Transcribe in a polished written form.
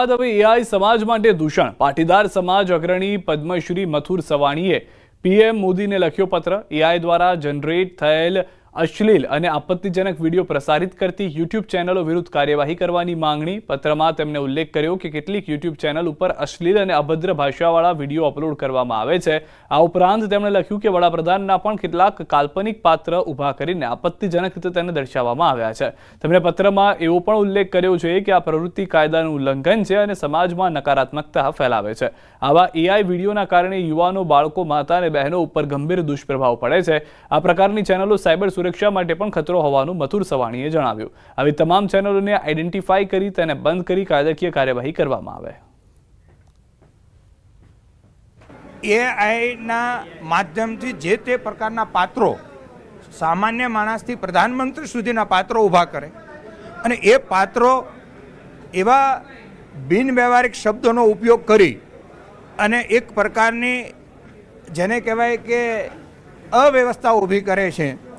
બાદ હવે એઆઈ સમાજ માટે દૂષણ. પાટીદાર સમાજ અગ્રણી પદ્મશ્રી મથુર સવાણીએ પીએમ મોદીને લખ્યો પત્ર. એઆઈ દ્વારા જનરેટ થયેલ અશ્લીલ અને આપત્તિજનક વિડીયો પ્રસારિત કરતી યુટ્યુબ ચેનલો વિરુદ્ધ કાર્યવાહી કરવાની માંગણી. પત્રમાં તેમણે ઉલ્લેખ કર્યો કે કેટલીક યુટ્યુબ ચેનલ ઉપર અશ્લીલ અને અભદ્ર ભાષાવાળા વિડીયો અપલોડ કરવામાં આવે છે. આ ઉપરાંત તેમણે લખ્યું કે વડાપ્રધાનના પણ કેટલાક કાલ્પનિક પાત્ર ઊભા કરીને આપત્તિજનક રીતે તેને દર્શાવવામાં આવ્યા છે. તેમણે પત્રમાં એવો પણ ઉલ્લેખ કર્યો છે કે આ પ્રવૃત્તિ કાયદાનું ઉલ્લંઘન છે અને સમાજમાં નકારાત્મકતા ફેલાવે છે. આવા એઆઈ વિડીયોના કારણે યુવાનો, બાળકો, માતા અને બહેનો ઉપર ગંભીર દુષ્પ્રભાવ પડે છે. આ પ્રકારની ચેનલો સાયબર સુરક્ષા માટે પણ ખતરો હોવાનું મથુર સવાણીએ જણાવ્યું. આવી તમામ ચેનલોને આઈડેન્ટિફાઈ કરી તેને બંધ કરી કાયદાકીય કાર્યવાહી કરવામાં આવે. એઆઈના માધ્યમથી જે તે પ્રકારના પાત્રો, સામાન્ય માણસથી પ્રધાનમંત્રી સુધીના પાત્રો ઊભા કરે અને એ પાત્રો એવા બિનવ્યવહારિક શબ્દોનો ઉપયોગ કરી અને એક પ્રકારની જેને કહેવાય કે અવ્યવસ્થા ઊભી કરે છે.